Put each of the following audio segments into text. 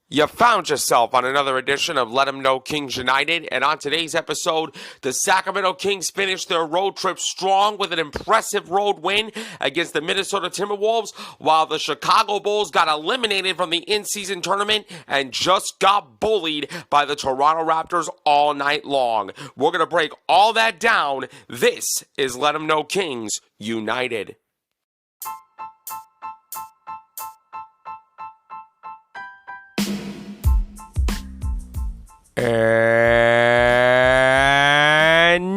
You found yourself on another edition of Let 'em Know Kings United, and on today's episode, the Sacramento Kings finished their road trip strong with an impressive road win against the Minnesota Timberwolves, while the Chicago Bulls got eliminated from the in-season tournament and just got bullied by the Toronto Raptors all night long. We're going to break all that down. This is Let 'em Know Kings United. And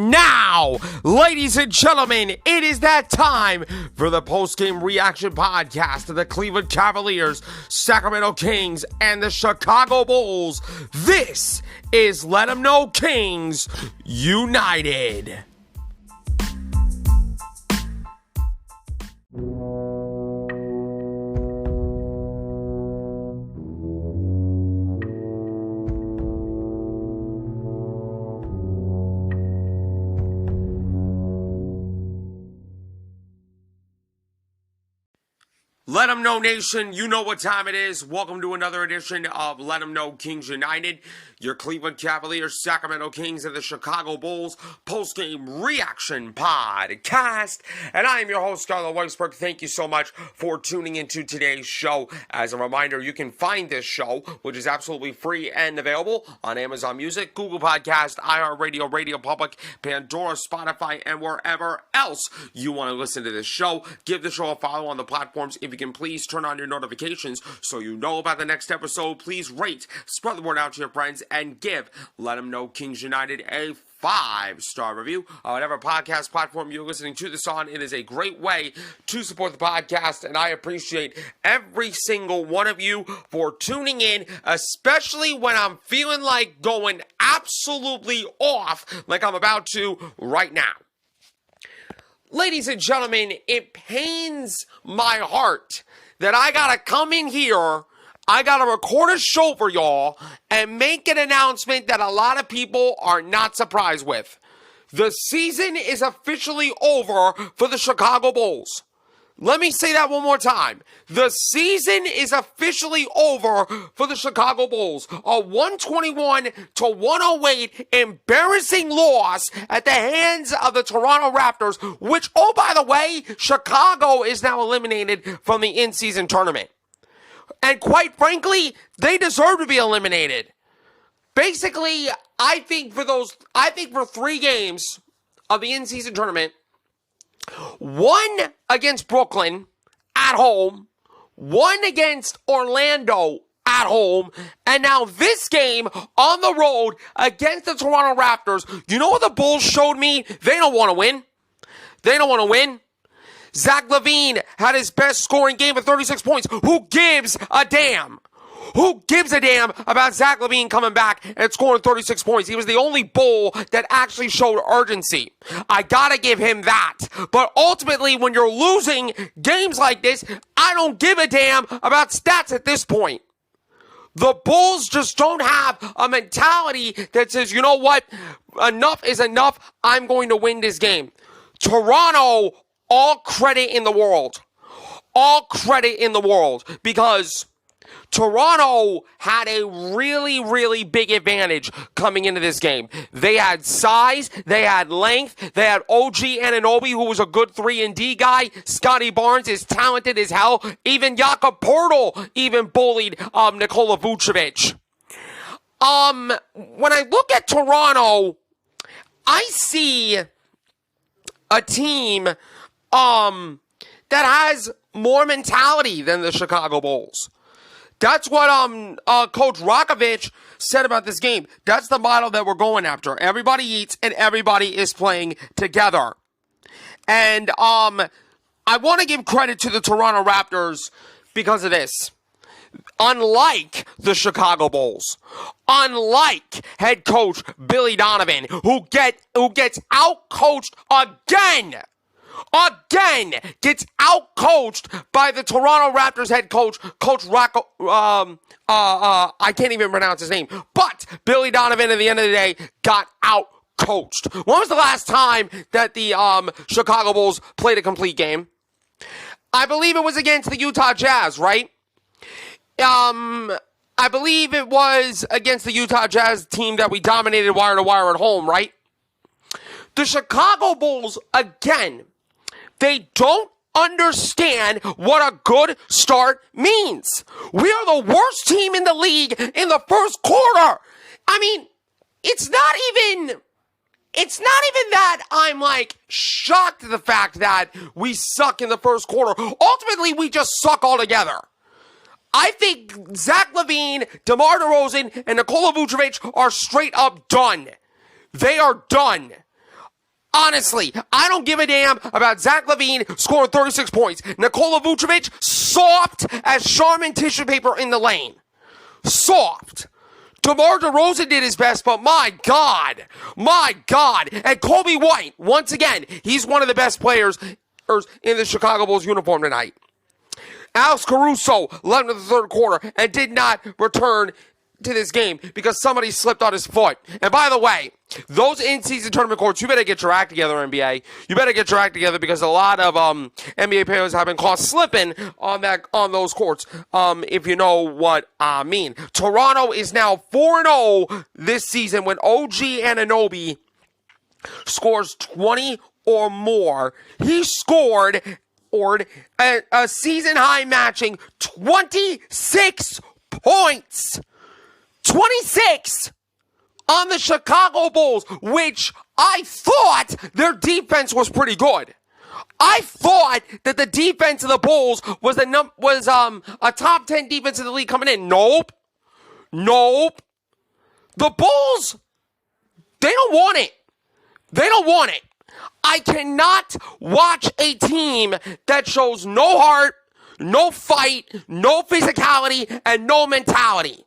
now, ladies and gentlemen, it is that time for the post-game reaction podcast of the Cleveland Cavaliers, Sacramento Kings, and the Chicago Bulls. This is Let 'em Know Kings United. Let 'em know, Nation. You know what time it is. Welcome to another edition of Let 'em Know Kings United, your Cleveland Cavaliers, Sacramento Kings, and the Chicago Bulls post-game reaction podcast. And I am your host, Scarlett Weisberg. Thank you so much for tuning into today's show. As a reminder, you can find this show, which is absolutely free and available on Amazon Music, Google Podcast, iHeartRadio, Radio Public, Pandora, Spotify, and wherever else you want to listen to this show. Give the show a follow on the platforms. If you can please turn on your notifications so you know about the next episode. Please rate, spread the word out to your friends, and give Let 'em Know Kings United a 5-star review on whatever podcast platform you're listening to this on. It is a great way to support the podcast, and I appreciate every single one of you for tuning in, especially when I'm feeling like going absolutely off like I'm about to right now. Ladies and gentlemen, it pains my heart that I gotta come in here, I gotta record a show for y'all, and make an announcement that a lot of people are not surprised with. The season is officially over for the Chicago Bulls. Let me say that one more time. The season is officially over for the Chicago Bulls. A 121-108 embarrassing loss at the hands of the Toronto Raptors, which, oh, by the way, Chicago is now eliminated from the in-season tournament. And quite frankly, they deserve to be eliminated. Basically, I think for 3 games of the in-season tournament, one against Brooklyn at home, one against Orlando at home, and now this game on the road against the Toronto Raptors. You know what the Bulls showed me? They don't want to win. They don't want to win. Zach LaVine had his best scoring game of 36 points. Who gives a damn? Who gives a damn about Zach LaVine coming back and scoring 36 points? He was the only Bull that actually showed urgency. I gotta give him that. But ultimately, when you're losing games like this, I don't give a damn about stats at this point. The Bulls just don't have a mentality that says, you know what, enough is enough, I'm going to win this game. Toronto, all credit in the world. All credit in the world, because Toronto had a really, really big advantage coming into this game. They had size, they had length, they had OG Anunoby, who was a good 3-and-D guy. Scotty Barnes is talented as hell. Even Jakob Poeltl even bullied Nikola Vucevic. When I look at Toronto, I see a team that has more mentality than the Chicago Bulls. That's what Coach Rakovich said about this game. That's the model that we're going after. Everybody eats and everybody is playing together. And I want to give credit to the Toronto Raptors because of this. Unlike the Chicago Bulls, unlike head coach Billy Donovan, who gets out-coached again gets out-coached by the Toronto Raptors head coach, Coach Rocco, I can't even pronounce his name, but Billy Donovan at the end of the day got out-coached. When was the last time that the Chicago Bulls played a complete game? I believe it was against the Utah Jazz, right? I believe it was against the Utah Jazz team that we dominated wire to wire at home, right? The Chicago Bulls, again, they don't understand what a good start means. We are the worst team in the league in the first quarter. I mean, it's not even that I'm like shocked at the fact that we suck in the first quarter. Ultimately, we just suck altogether. I think Zach LaVine, DeMar DeRozan, and Nikola Vucevic are straight up done. They are done. Honestly, I don't give a damn about Zach LaVine scoring 36 points. Nikola Vucevic, soft as Charmin tissue paper in the lane. Soft. DeMar DeRozan did his best, but my God. And Kobe White, once again, he's one of the best players in the Chicago Bulls uniform tonight. Alex Caruso left in the third quarter and did not return to this game because somebody slipped on his foot. And by the way, those in-season tournament courts, you better get your act together, NBA. You better get your act together because a lot of NBA players have been caught slipping on those courts, if you know what I mean. Toronto is now 4-0 this season when OG Anunoby scores 20 or more. He scored a season-high matching 26 points. 26 on the Chicago Bulls, which I thought their defense was pretty good. I thought that the defense of the Bulls was a top 10 defense in the league coming in. Nope. The Bulls, they don't want it. I cannot watch a team that shows no heart, no fight, no physicality, and no mentality.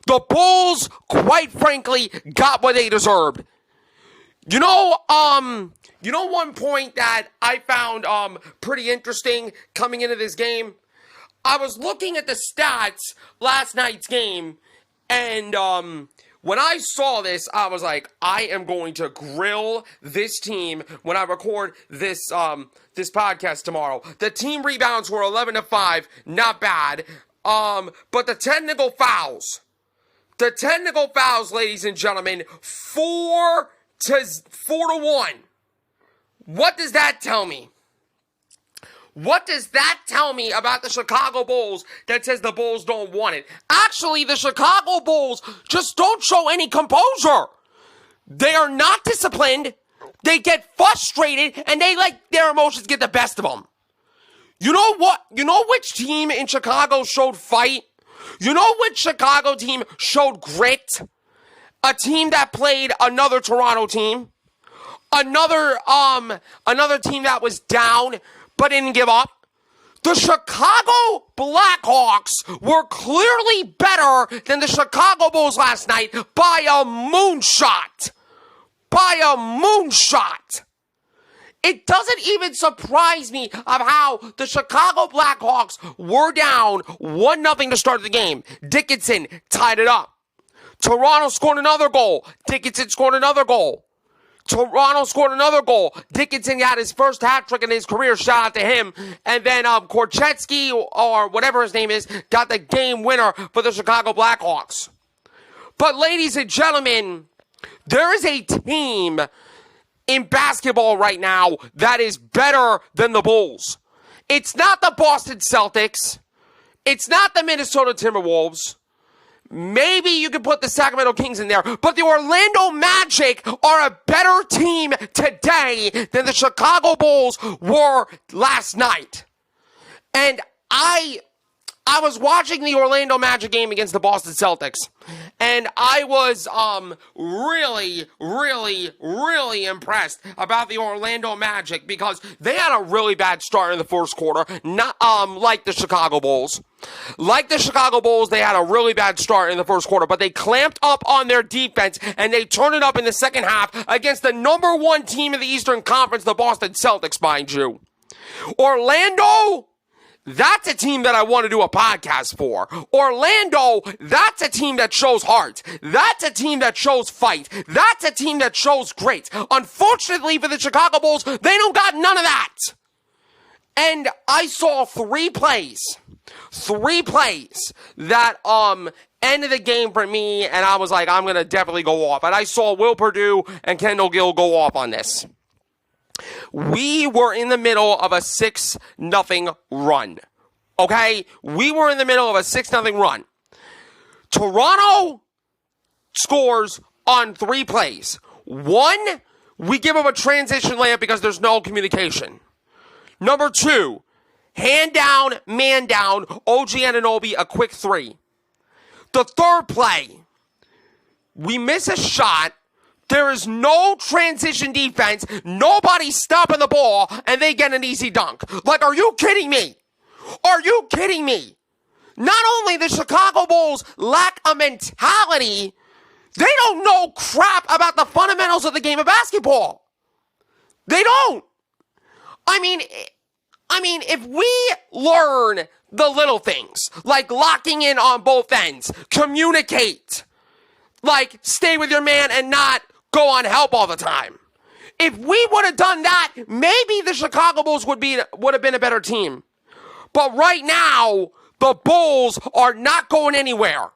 The Bulls, quite frankly, got what they deserved. You know one point that I found pretty interesting coming into this game? I was looking at the stats last night's game, and when I saw this, I was like, I am going to grill this team when I record this podcast tomorrow. The team rebounds were 11-5, not bad. But the technical fouls, ladies and gentlemen, 4-1. What does that tell me? What does that tell me about the Chicago Bulls that says the Bulls don't want it? Actually, the Chicago Bulls just don't show any composure. They are not disciplined. They get frustrated, and they let their emotions get the best of them. You know what? You know which team in Chicago showed fight? You know which Chicago team showed grit? A team that played another Toronto team. Another team that was down but didn't give up. The Chicago Blackhawks were clearly better than the Chicago Bulls last night by a moonshot. It doesn't even surprise me of how the Chicago Blackhawks were down 1-0 to start the game. Dickinson tied it up. Toronto scored another goal. Dickinson scored another goal. Toronto scored another goal. Dickinson got his first hat trick in his career. Shout out to him. And then Korchetski, or whatever his name is, got the game winner for the Chicago Blackhawks. But ladies and gentlemen, there is a team in basketball right now that is better than the Bulls. It's not the Boston Celtics. It's not the Minnesota Timberwolves. Maybe you could put the Sacramento Kings in there, but the Orlando Magic are a better team today than the Chicago Bulls were last night. And I was watching the Orlando Magic game against the Boston Celtics, and I was really impressed about the Orlando Magic because they had a really bad start in the first quarter, not like the Chicago Bulls. Like the Chicago Bulls, they had a really bad start in the first quarter, but they clamped up on their defense, and they turned it up in the second half against the number one team in the Eastern Conference, the Boston Celtics, mind you. Orlando, that's a team that I want to do a podcast for. Orlando, that's a team that shows heart. That's a team that shows fight. That's a team that shows grit. Unfortunately for the Chicago Bulls, they don't got none of that. And I saw 3 plays. 3 plays that ended the game for me, and I was like, I'm going to definitely go off. And I saw Will Perdue and Kendall Gill go off on this. We were in the middle of a 6-0 run. Okay? We were in the middle of a 6-0 run. Toronto scores on 3 plays. 1, we give up a transition layup because there's no communication. Number 2, hand down, man down, OG Anunoby, a quick 3. The 3rd play, we miss a shot. There is no transition defense. Nobody's stopping the ball, and they get an easy dunk. Like, are you kidding me? Are you kidding me? Not only the Chicago Bulls lack a mentality, they don't know crap about the fundamentals of the game of basketball. They don't. I mean, if we learn the little things, like locking in on both ends, communicate, like stay with your man and not go on help all the time. If we would have done that, maybe the Chicago Bulls would have been a better team. But right now, the Bulls are not going anywhere.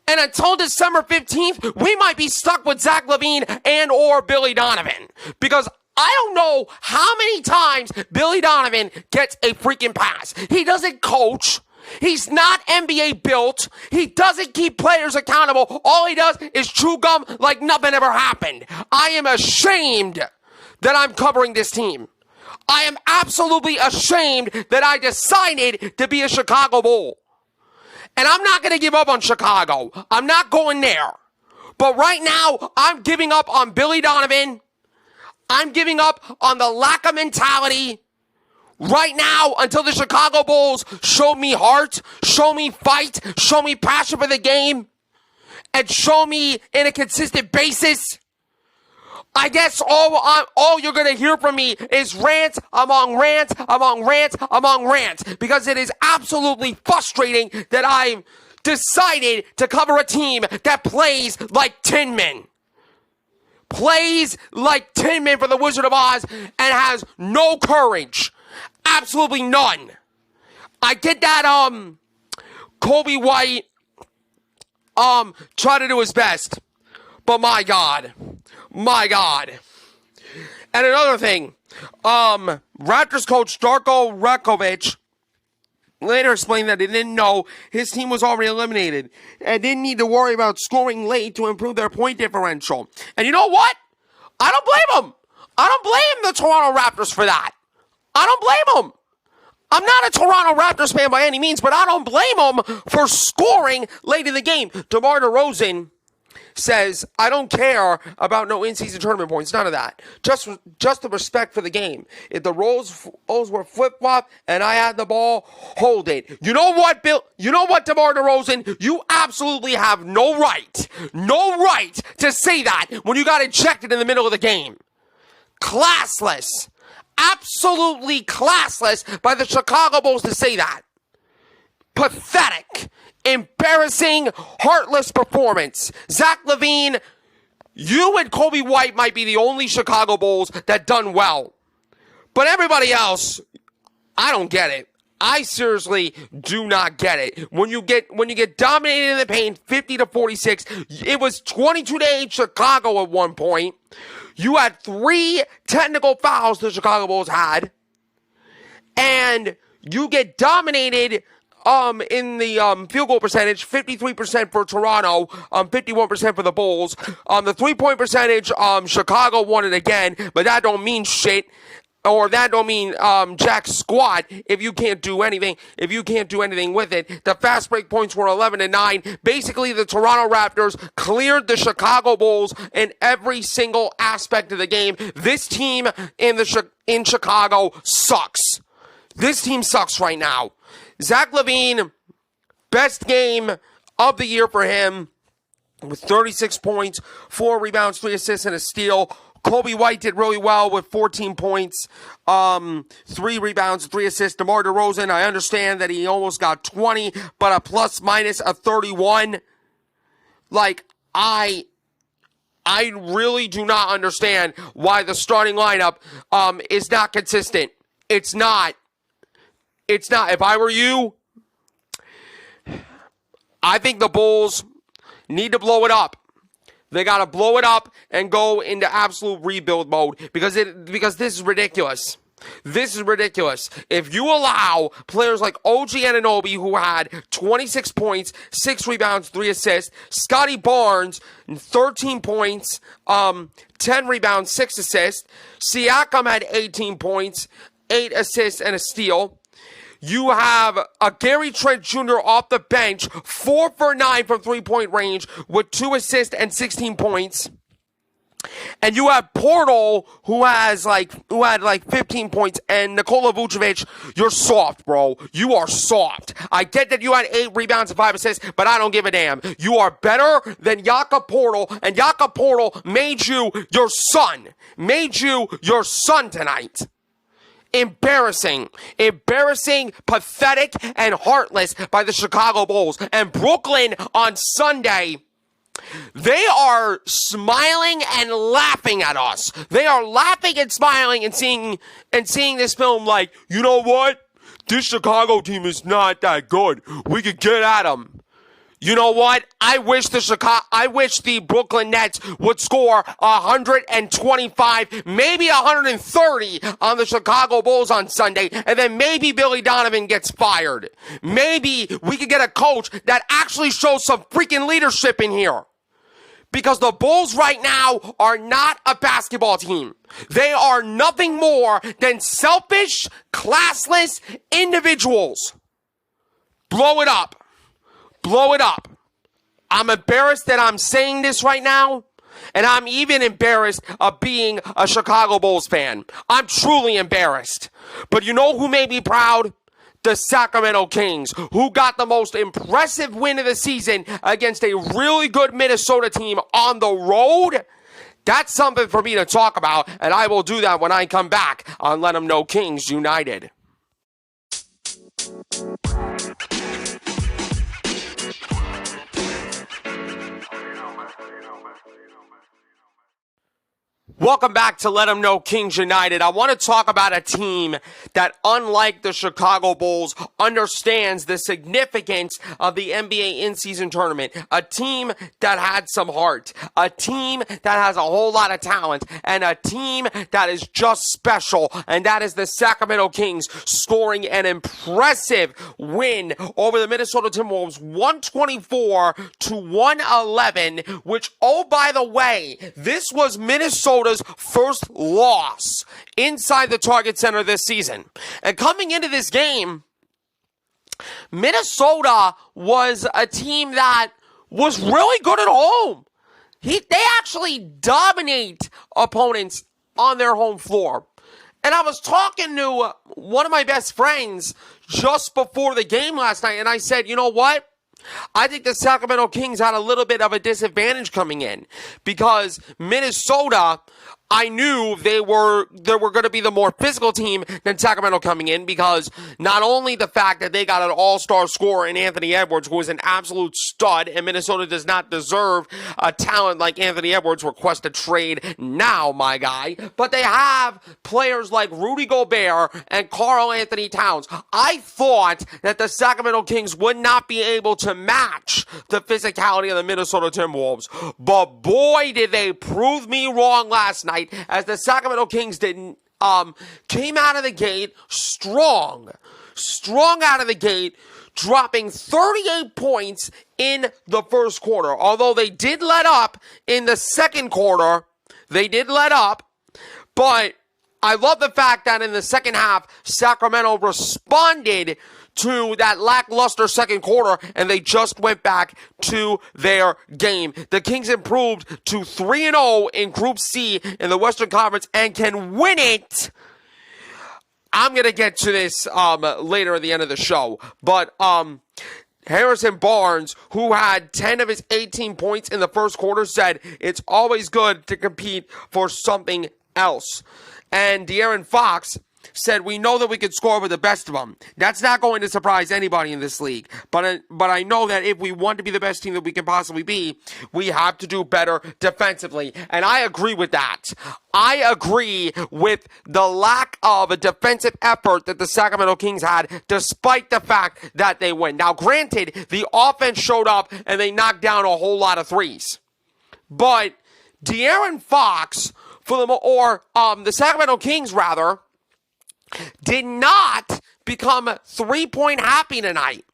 And until December 15th, we might be stuck with Zach LaVine and or Billy Donovan. Because I don't know how many times Billy Donovan gets a freaking pass. He doesn't coach. He's not NBA built. He doesn't keep players accountable. All he does is chew gum like nothing ever happened. I am ashamed that I'm covering this team. I am absolutely ashamed that I decided to be a Chicago Bull. And I'm not going to give up on Chicago. I'm not going there. But right now, I'm giving up on Billy Donovan. I'm giving up on the lack of mentality. Right now, until the Chicago Bulls show me heart, show me fight, show me passion for the game, and show me in a consistent basis, I guess all you're going to hear from me is rants among rants among rants among rants, because it is absolutely frustrating that I've decided to cover a team that plays like Tin Men. Plays like Tin Men for the Wizard of Oz and has no courage. Absolutely none. I get that Kobe White tried to do his best. But my God. And another thing, Raptors coach Darko Rakovic later explained that he didn't know his team was already eliminated and didn't need to worry about scoring late to improve their point differential. And you know what? I don't blame him. I don't blame the Toronto Raptors for that. I don't blame them. I'm not a Toronto Raptors fan by any means, but I don't blame them for scoring late in the game. DeMar DeRozan says, I don't care about no in-season tournament points, none of that. Just the respect for the game. If the roles were flip-flop and I had the ball, hold it. You know what, Bill? You know what, DeMar DeRozan? You absolutely have no right to say that when you got ejected in the middle of the game. Classless. Absolutely classless by the Chicago Bulls to say that. Pathetic. Embarrassing, heartless performance. Zach LaVine, you and Kobe White might be the only Chicago Bulls that done well. But everybody else, I don't get it. I seriously do not get it. When you get dominated in the paint, 50-46, it was 22-8 Chicago at one point. You had 3 technical fouls the Chicago Bulls had. And you get dominated in the field goal percentage, 53% for Toronto, 51% for the Bulls. The 3-point percentage, Chicago won it again, but that don't mean shit. Or that don't mean jack squat if you can't do anything. If you can't do anything with it. The fast break points were 11-9. Basically, the Toronto Raptors cleared the Chicago Bulls in every single aspect of the game. This team in Chicago sucks. This team sucks right now. Zach LaVine, best game of the year for him with 36 points, 4 rebounds, 3 assists, and a steal. Kobe White did really well with 14 points, 3 rebounds, 3 assists. DeMar DeRozan, I understand that he almost got 20, but a plus-minus of 31. Like, I really do not understand why the starting lineup is not consistent. It's not. If I were you, I think the Bulls need to blow it up. They got to blow it up and go into absolute rebuild mode because this is ridiculous. This is ridiculous. If you allow players like OG Anunoby, who had 26 points, 6 rebounds, 3 assists, Scotty Barnes, 13 points, 10 rebounds, 6 assists, Siakam had 18 points, 8 assists, and a steal. You have a Gary Trent Jr. off the bench, 4 for 9 from three-point range with 2 assists and 16 points. And you have Portal, who had 15 points, and Nikola Vucevic. You're soft, bro. You are soft. I get that you had 8 rebounds and 5 assists, but I don't give a damn. You are better than Jakob Portal, and Jakob Portal made you your son. Made you your son tonight. Embarrassing, pathetic, and heartless by the Chicago Bulls. And Brooklyn on Sunday, they are smiling and laughing at us. They are laughing and smiling and seeing this film like, you know what? This Chicago team is not that good. We could get at them. You know what? I wish the Brooklyn Nets would score 125, maybe 130 on the Chicago Bulls on Sunday, and then maybe Billy Donovan gets fired. Maybe we could get a coach that actually shows some freaking leadership in here. Because the Bulls right now are not a basketball team. They are nothing more than selfish, classless individuals. Blow it up. Blow it up. I'm embarrassed that I'm saying this right now, and I'm even embarrassed of being a Chicago Bulls fan. I'm truly embarrassed. But you know who made me proud? The Sacramento Kings, who got the most impressive win of the season against a really good Minnesota team on the road. That's something for me to talk about, and I will do that when I come back on Let 'Em Know Kings United. Welcome back to Let 'Em Know Kings United. I want to talk about a team that, unlike the Chicago Bulls, understands the significance of the NBA in-season tournament. A team that had some heart. A team that has a whole lot of talent. And a team that is just special. And that is the Sacramento Kings, scoring an impressive win over the Minnesota Timberwolves, 124-111, which, oh, by the way, this was Minnesota's first loss inside the Target Center this season. And coming into this game, Minnesota was a team that was really good at home. They actually dominate opponents on their home floor. And I was talking to one of my best friends just before the game last night, and I said, you know what? I think the Sacramento Kings had a little bit of a disadvantage coming in because Minnesota, I knew they were going to be the more physical team than Sacramento coming in, because not only the fact that they got an all-star scorer in Anthony Edwards, who is an absolute stud, and Minnesota does not deserve a talent like Anthony Edwards. Request a trade now, my guy. But they have players like Rudy Gobert and Karl Anthony Towns. I thought that the Sacramento Kings would not be able to match the physicality of the Minnesota Timberwolves. But boy, did they prove me wrong last night, as the Sacramento Kings came out of the gate strong out of the gate, dropping 38 points in the first quarter. Although they did let up in the second quarter, but I love the fact that in the second half, Sacramento responded to that lackluster second quarter, and they just went back to their game. The Kings improved to 3-0 in Group C in the Western Conference and can win it. I'm going to get to this later at the end of the show, but Harrison Barnes, who had 10 of his 18 points in the first quarter, said it's always good to compete for something else. And De'Aaron Fox said we know that we could score with the best of them. That's not going to surprise anybody in this league. But I know that if we want to be the best team that we can possibly be, we have to do better defensively. And I agree with that. I agree with the lack of a defensive effort that the Sacramento Kings had, despite the fact that they win. Now, granted, the offense showed up and they knocked down a whole lot of threes. But De'Aaron Fox, the Sacramento Kings, rather, did not become 3-point happy tonight.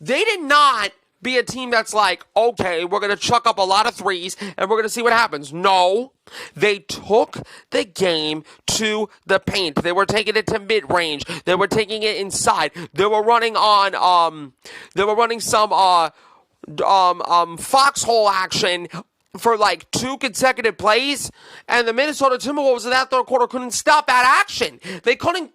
They did not be a team that's like, okay, we're going to chuck up a lot of threes and we're going to see what happens. No, they took the game to the paint. They were taking it to mid-range. They were taking it inside. They were running some foxhole action for like 2 consecutive plays, and the Minnesota Timberwolves in that third quarter couldn't stop that action. They couldn't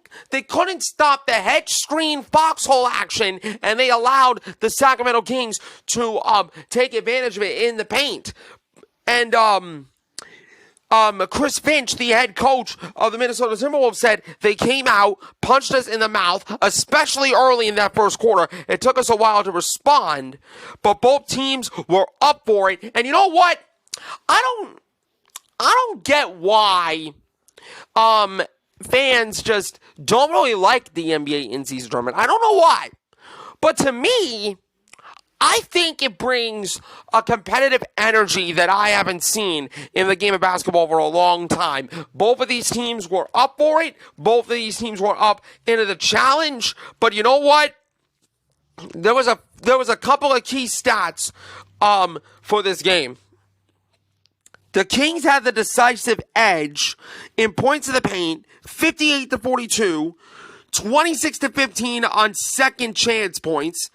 stop the hedge screen foxhole action, and they allowed the Sacramento Kings to take advantage of it in the paint. And Chris Finch, the head coach of the Minnesota Timberwolves, said they came out, punched us in the mouth, especially early in that first quarter. It took us a while to respond, but both teams were up for it. And you know what? I don't get why fans just don't really like the NBA in-season tournament. I don't know why. But to me, I think it brings a competitive energy that I haven't seen in the game of basketball for a long time. Both of these teams were up for it. Both of these teams were up into the challenge. But you know what? There was a couple of key stats for this game. The Kings had the decisive edge in points of the paint, 58-42, 26-15 on second chance points,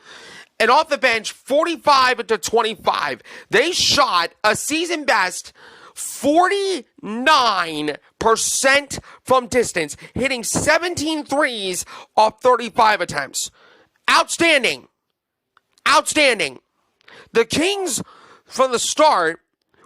and off the bench, 45-25. They shot a season best 49% from distance, hitting 17 threes off 35 attempts. Outstanding. Outstanding. The Kings, from the start,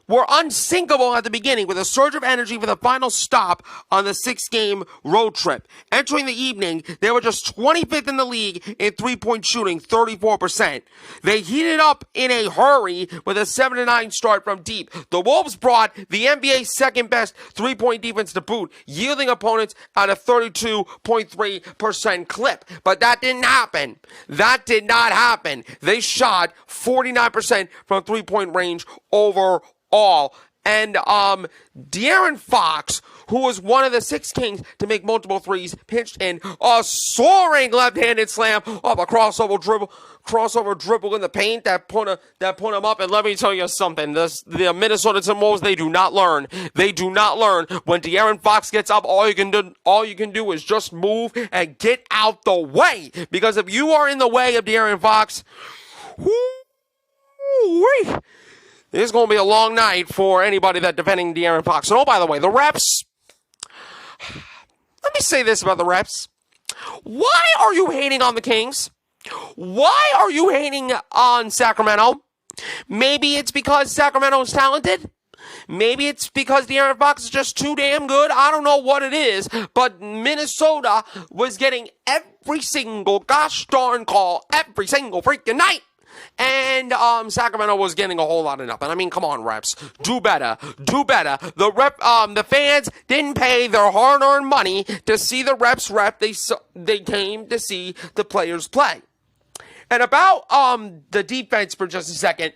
were unsinkable at the beginning with a surge of energy for the final stop on the 6-game road trip. Entering the evening, they were just 25th in the league in three-point shooting, 34%. They heated up in a hurry with a 7-9 start from deep. The Wolves brought the NBA's second-best three-point defense to boot, yielding opponents at a 32.3% clip. But that didn't happen. That did not happen. They shot 49% from three-point range overall. And De'Aaron Fox, who was one of the 6 Kings to make multiple threes, pitched in a soaring left-handed slam off a crossover dribble in the paint that put him up. And let me tell you something, the Minnesota Timberwolves, they do not learn. They do not learn. When De'Aaron Fox gets up, all you can do is just move and get out the way. Because if you are in the way of De'Aaron Fox, whoo-wee, it's going to be a long night for anybody that's defending De'Aaron Fox. And oh, by the way, the refs. Let me say this about the refs. Why are you hating on the Kings? Why are you hating on Sacramento? Maybe it's because Sacramento is talented. Maybe it's because De'Aaron Fox is just too damn good. I don't know what it is. But Minnesota was getting every single gosh darn call every single freaking night. And Sacramento was getting a whole lot of nothing. I mean, come on, refs. Do better. Do better. The fans didn't pay their hard-earned money to see the refs ref. They came to see the players play. And about the defense for just a second,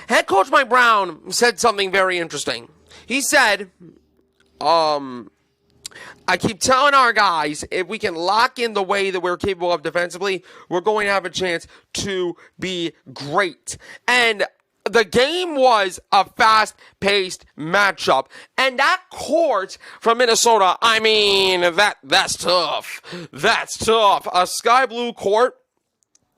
head coach Mike Brown said something very interesting. He said, I keep telling our guys, if we can lock in the way that we're capable of defensively, we're going to have a chance to be great. And the game was a fast-paced matchup. And that court from Minnesota, I mean, that's tough. That's tough. A sky blue court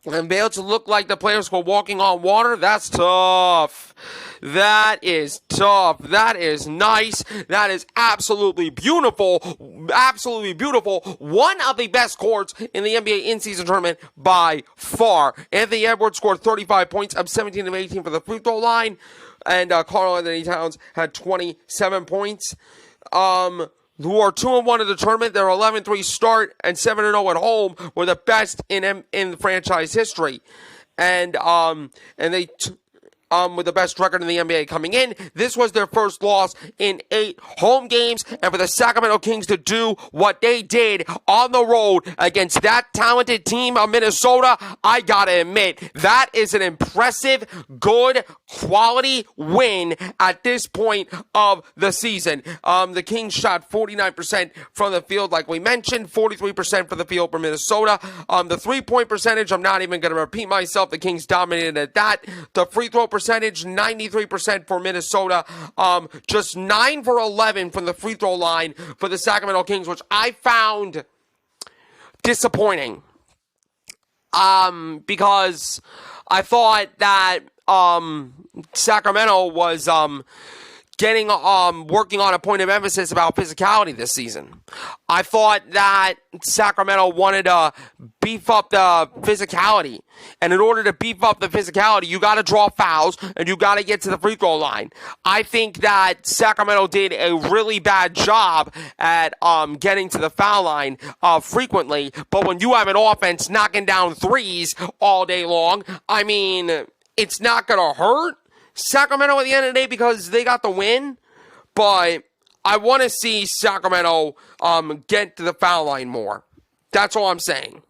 and be able to look like the players were walking on water, that's tough. That is tough. That is nice. That is absolutely beautiful. Absolutely beautiful. One of the best courts in the NBA in-season tournament by far. Anthony Edwards scored 35 points, up 17 of 18 for the free throw line. And Karl Anthony Towns had 27 points. who are 2-1 in the tournament. Their 11-3 start and 7-0 at home were the best in franchise history. And they with the best record in the NBA coming in. This was their first loss in 8 home games, and for the Sacramento Kings to do what they did on the road against that talented team of Minnesota, I gotta admit, that is an impressive, good, quality win at this point of the season. The Kings shot 49% from the field, like we mentioned, 43% from the field for Minnesota. The three-point percentage, I'm not even going to repeat myself. The Kings dominated at that. The free throw percentage, 93% for Minnesota. Just 9 for 11 from the free throw line for the Sacramento Kings, which I found disappointing. Because I thought that Sacramento was working on a point of emphasis about physicality this season. I thought that Sacramento wanted to beef up the physicality. And in order to beef up the physicality, you got to draw fouls and you got to get to the free throw line. I think that Sacramento did a really bad job at getting to the foul line frequently. But when you have an offense knocking down threes all day long, I mean, it's not going to hurt Sacramento at the end of the day because they got the win, but I want to see Sacramento get to the foul line more. That's all I'm saying.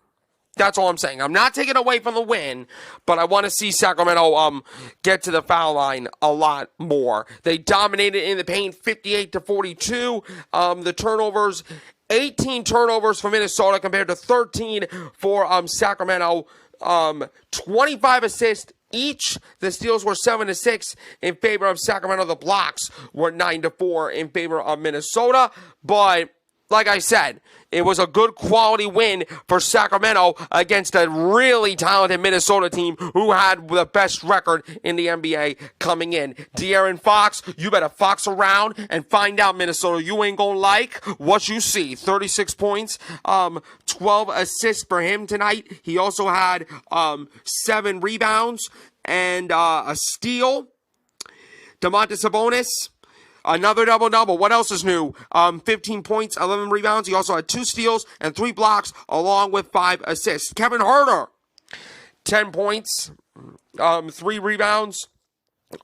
That's all I'm saying. I'm not taking away from the win, but I want to see Sacramento get to the foul line a lot more. They dominated in the paint 58-42. The turnovers, 18 turnovers for Minnesota compared to 13 for Sacramento. 25 assists each. The steals were 7-6 in favor of Sacramento. The blocks were 9-4 in favor of Minnesota. But like I said, it was a good quality win for Sacramento against a really talented Minnesota team who had the best record in the NBA coming in. De'Aaron Fox, you better fox around and find out, Minnesota. You ain't gonna like what you see. 36 points, 12 assists for him tonight. He also had 7 rebounds and a steal. Domantas Sabonis, another double-double. What else is new? 15 points, 11 rebounds. He also had 2 steals and 3 blocks, along with 5 assists. Kevin Huerter, 10 points, 3 rebounds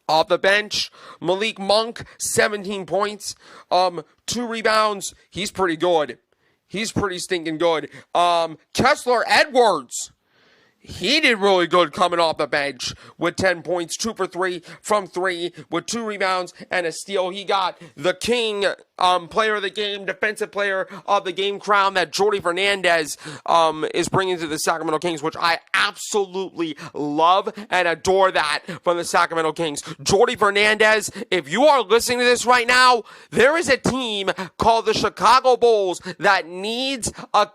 off the bench. Malik Monk, 17 points, 2 rebounds. He's pretty good. He's pretty stinking good. Kessler Edwards, he did really good coming off the bench with 10 points, 2 for 3 from 3 with 2 rebounds and a steal. He got the King player of the game, defensive player of the game crown that Jordi Fernandez is bringing to the Sacramento Kings, which I absolutely love and adore that from the Sacramento Kings. Jordi Fernandez, if you are listening to this right now, there is a team called the Chicago Bulls that needs a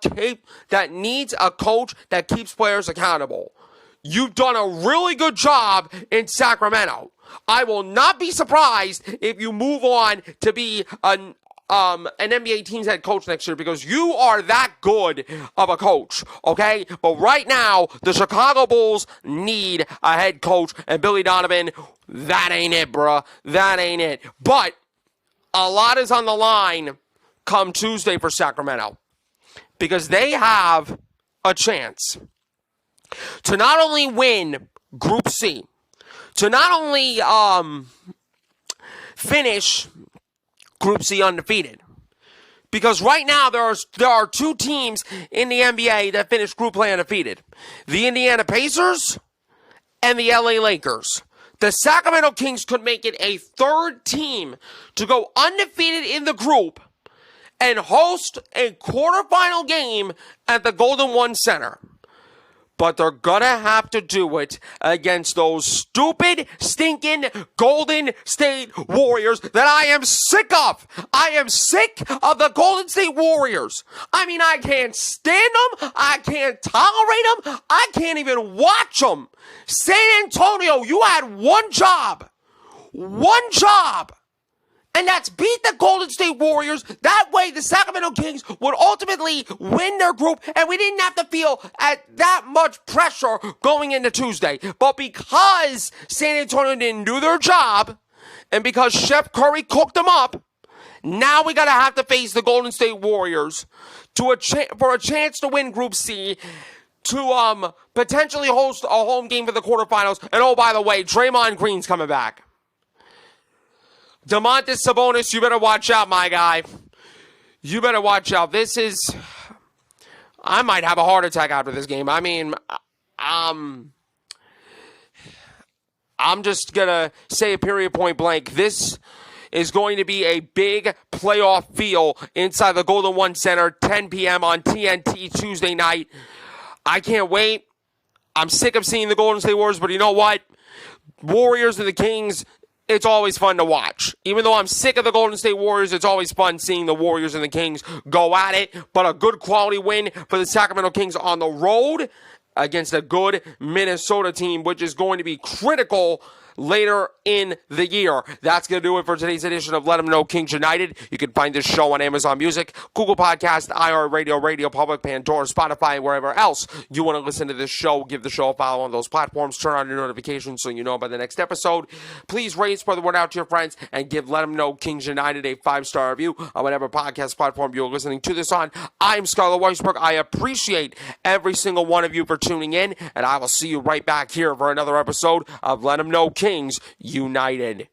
coach that keeps players accountable. You've done a really good job in Sacramento. I will not be surprised if you move on to be an NBA team's head coach next year because you are that good of a coach, okay? But right now, the Chicago Bulls need a head coach, and Billy Donovan, that ain't it, bruh. That ain't it. But a lot is on the line come Tuesday for Sacramento because they have a chance to not only win Group C, to not only finish Group C undefeated, because right now there are 2 teams in the NBA that finished Group Play undefeated: the Indiana Pacers and the LA Lakers. The Sacramento Kings could make it a 3rd team to go undefeated in the group and host a quarterfinal game at the Golden One Center. But they're gonna have to do it against those stupid, stinking Golden State Warriors that I am sick of. I am sick of the Golden State Warriors. I mean, I can't stand them. I can't tolerate them. I can't even watch them. San Antonio, you had one job. One job. And that's beat the Golden State Warriors. That way, the Sacramento Kings would ultimately win their group, and we didn't have to feel at that much pressure going into Tuesday. But because San Antonio didn't do their job, and because Chef Curry cooked them up, Now we gotta have to face the Golden State Warriors for a chance to win Group C, to potentially host a home game for the quarterfinals. And oh, by the way, Draymond Green's coming back. Domantas Sabonis, you better watch out, my guy. You better watch out. I might have a heart attack after this game. I mean, I'm just gonna say a period point blank. This is going to be a big playoff feel inside the Golden One Center, 10 p.m. on TNT Tuesday night. I can't wait. I'm sick of seeing the Golden State Warriors, but you know what? Warriors and the Kings, it's always fun to watch. Even though I'm sick of the Golden State Warriors, it's always fun seeing the Warriors and the Kings go at it. But a good quality win for the Sacramento Kings on the road against a good Minnesota team, which is going to be critical later in the year. That's going to do it for today's edition of Let 'Em Know Kings United. You can find this show on Amazon Music, Google Podcast, iHeartRadio, Radio Public, Pandora, Spotify, and wherever else you want to listen to this show. Give the show a follow on those platforms. Turn on your notifications so you know about the next episode. Please rate, spread the word out to your friends, and give Let 'Em Know Kings United a 5-star review on whatever podcast platform you're listening to this on. I'm Scarlett Weisberg. I appreciate every single one of you for tuning in, and I will see you right back here for another episode of Let 'Em Know Kings United.